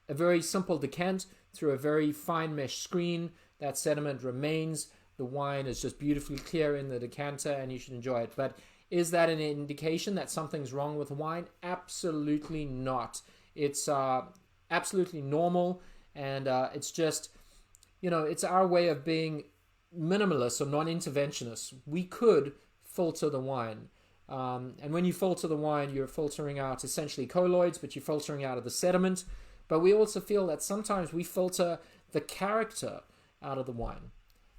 A very simple decant through a very fine mesh screen. That sediment remains. The wine is just beautifully clear in the decanter and you should enjoy it. But is that an indication that something's wrong with the wine? Absolutely not. It's absolutely normal, and it's just, you know, it's our way of being minimalist or non-interventionist. We could filter the wine. And when you filter the wine, you're filtering out essentially colloids, but you're filtering out of the sediment. But we also feel that sometimes we filter the character out of the wine.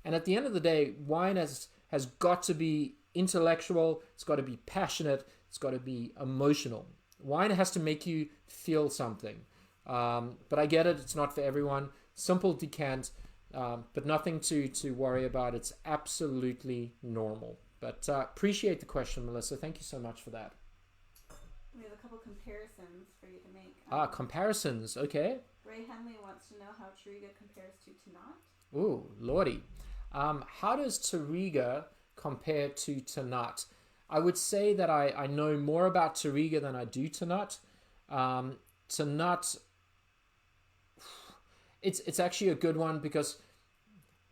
And at the end of the day, wine has got to be intellectual, it's got to be passionate, it's got to be emotional. Wine has to make you feel something. But I get it, it's not for everyone. Simple decant, but nothing to worry about. It's absolutely normal. But appreciate the question, Melissa. Thank you so much for that. We have a couple comparisons for you to make. Comparisons, okay. Ray Henley wants to know how Touriga compares to Tannat. Ooh, lordy. How does Touriga compare to Tannat? I would say that I know more about Touriga than I do Tannat. Tannat, it's actually a good one, because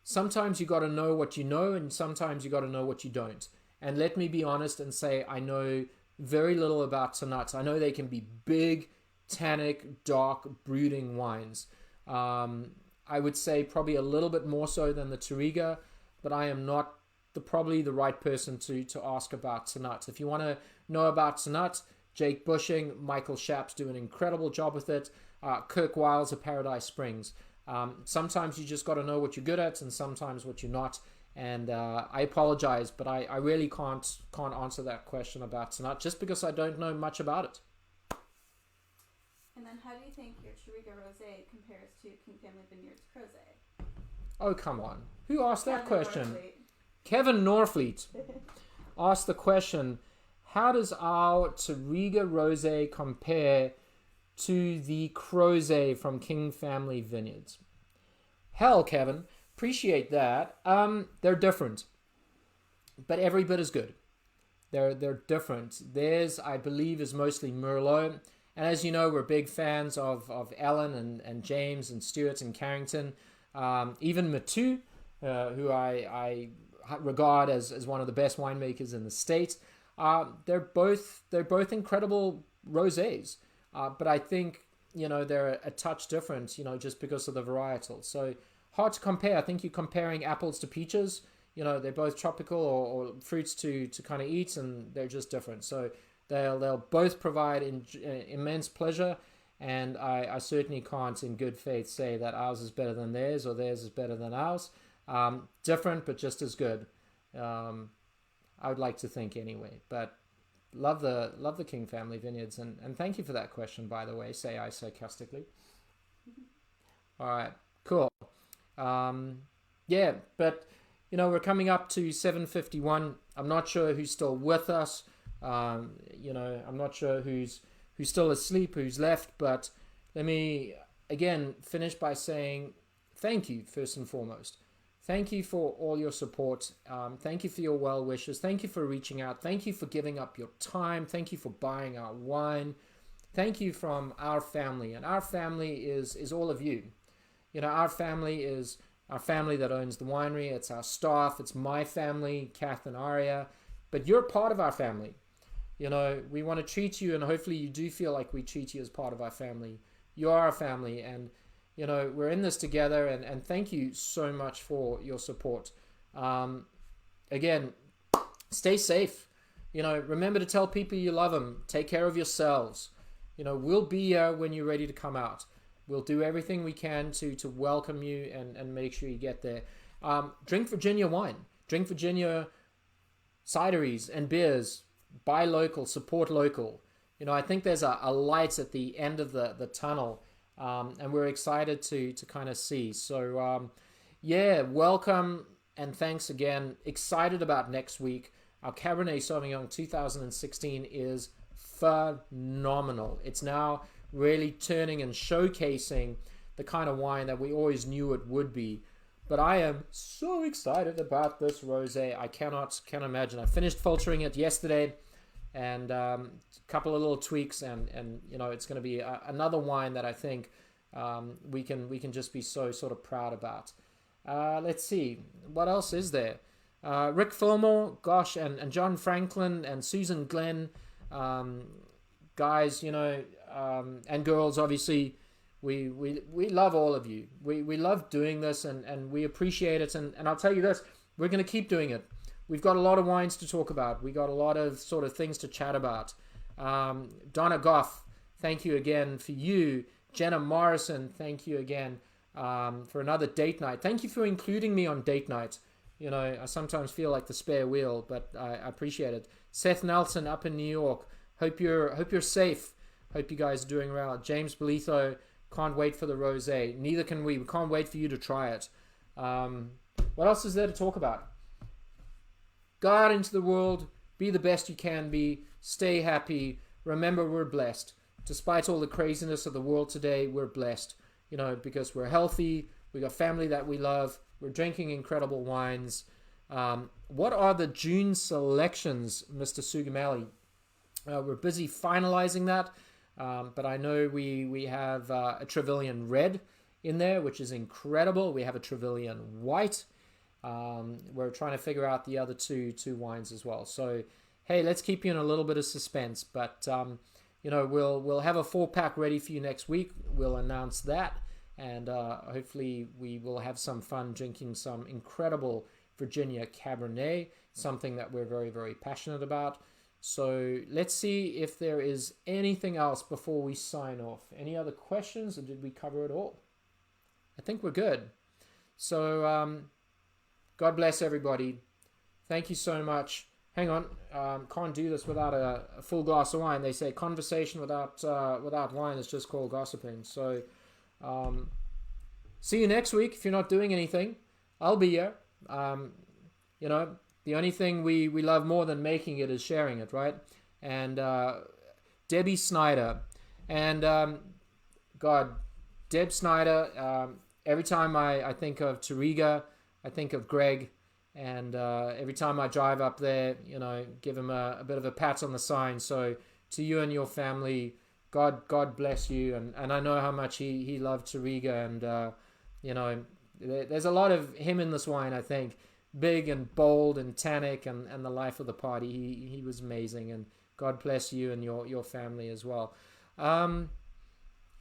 sometimes you got to know what you know, and sometimes you got to know what you don't. And let me be honest and say I know very little about Tannat. I know they can be big, tannic, dark, brooding wines. I would say probably a little bit more so than the Touriga, but I am not probably the right person to ask about Tannat. If you want to know about Tannat, Jake Bushing, Michael Shaps do an incredible job with it. Kirk Wiles of Paradise Springs. Sometimes you just got to know what you're good at, and sometimes what you're not. And I apologize, but I really can't answer that question about Tannat, just because I don't know much about it. And then then how do you think your Touriga Rosé compares to King Family Vineyards Crozet? Oh, come on. Who asked that Kevin question? Norfleet. Kevin Norfleet asked the question, how does our Touriga Rosé compare to the Crozet from King Family Vineyards? Hell, Kevin, appreciate that. They're different, but every bit as good. They're different. Theirs, I believe, is mostly Merlot. And as you know, we're big fans of Ellen and James and Stuart and Carrington. Even Matu, who I regard as one of the best winemakers in the state. They're both incredible rosés. But I think, they're a touch different, just because of the varietal. So hard to compare. I think you're comparing apples to peaches. They're both tropical or fruits to kind of eat, and they're just different. So they'll both provide immense pleasure, and I certainly can't in good faith say that ours is better than theirs or theirs is better than ours. Different, but just as good. I would like to think anyway. But love the King Family Vineyards, and thank you for that question, by the way, say I sarcastically. All right, cool. Yeah, but we're coming up to 7:51. I'm not sure who's still with us. I'm not sure who's still asleep, who's left, but let me again finish by saying thank you first and foremost. Thank you for all your support. Thank you for your well wishes. Thank you for reaching out. Thank you for giving up your time. Thank you for buying our wine. Thank you from our family, and our family is all of you. Our family is our family that owns the winery. It's our staff. It's my family, Kath and Aria. But you're part of our family. We want to treat you, and hopefully you do feel like we treat you as part of our family. You are our family, and we're in this together, and thank you so much for your support. Again, stay safe. Remember to tell people you love them. Take care of yourselves. We'll be here when you're ready to come out. We'll do everything we can to welcome you and make sure you get there. Drink Virginia wine. Drink Virginia cideries and beers. Buy local. Support local. I think there's a light at the end of the tunnel, and we're excited to kind of see. So, welcome and thanks again. Excited about next week. Our Cabernet Sauvignon 2016 is phenomenal. It's now really turning and showcasing the kind of wine that we always knew it would be. But I am so excited about this rosé. I can't imagine. I finished filtering it yesterday, and a couple of little tweaks, and it's going to be another wine that I think we can just be so sort of proud about. Let's see, what else is there? Rick Fillmore, gosh, and John Franklin and Susan Glenn, guys, and girls, obviously. We love all of you. We love doing this, and we appreciate it. And I'll tell you this, we're going to keep doing it. We've got a lot of wines to talk about. We got a lot of sort of things to chat about. Donna Goff, thank you again for you. Jenna Morrison, thank you again for another date night. Thank you for including me on date night. I sometimes feel like the spare wheel, but I appreciate it. Seth Nelson up in New York. Hope you're safe. Hope you guys are doing well. James Belitho, can't wait for the rosé. Neither can we. We can't wait for you to try it. What else is there to talk about? Go out into the world. Be the best you can be. Stay happy. Remember, we're blessed. Despite all the craziness of the world today, we're blessed. Because we're healthy. We got family that we love. We're drinking incredible wines. What are the June selections, Mr. Sugameli? We're busy finalizing that. But I know we have a Trevelyan Red in there, which is incredible. We have a Trevelyan White. We're trying to figure out the other two wines as well. So, hey, let's keep you in a little bit of suspense. But, we'll have a 4-pack ready for you next week. We'll announce that. And hopefully we will have some fun drinking some incredible Virginia Cabernet, something that we're very, very passionate about. So let's see if there is anything else before we sign off. Any other questions, or did we cover it all? I think we're good. So God bless everybody. Thank you so much. hang on, can't do this without a full glass of wine. They say conversation without wine is just called gossiping. So, see you next week. If you're not doing anything, I'll be here. You know, the only thing we love more than making it is sharing it, right? And Debbie Snyder. And Deb Snyder, every time I think of Touriga, I think of Greg. And every time I drive up there, you know, give him a bit of a pat on the sign. So to you and your family, God bless you. And I know how much he loved Touriga. And, you know, there's a lot of him in this wine, I think. Big and bold and tannic and the life of the party. He was amazing. And God bless you and your family as well.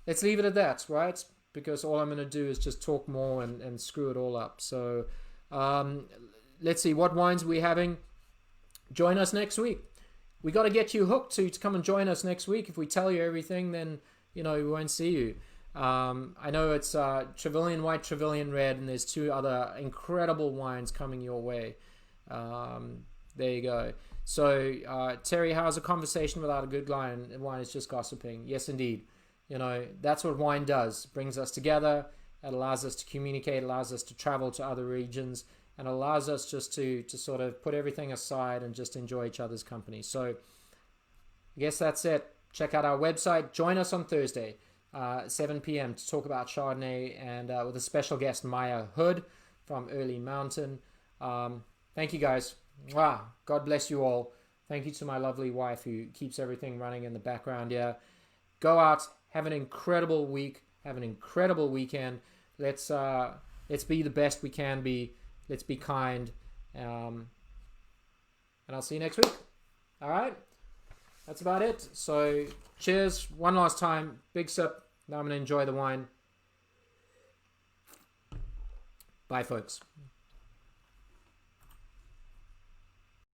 Let's leave it at that, right? Because all I'm going to do is just talk more and screw it all up. So let's see, what wines we're having. Join us next week. We got to get you hooked to come and join us next week. If we tell you everything, then, you know, we won't see you. I know it's Trevelyan White, Trevelyan Red, and there's 2 other incredible wines coming your way. There you go. So, Terry, how's a conversation without a good wine? Wine is just gossiping. Yes, indeed. You know, that's what wine does. It brings us together. It allows us to communicate, allows us to travel to other regions, and allows us just to sort of put everything aside and just enjoy each other's company. So, I guess that's it. Check out our website. Join us on Thursday. 7 p.m. to talk about Chardonnay and with a special guest, Maya Hood from Early Mountain. Thank you, guys. Wow. God bless you all. Thank you to my lovely wife who keeps everything running in the background here. Go out, have an incredible week, have an incredible weekend. Let's be the best we can be. Let's be kind. And I'll see you next week. All right. That's about it. So cheers. One last time. Big sip. Now I'm going to enjoy the wine. Bye, folks.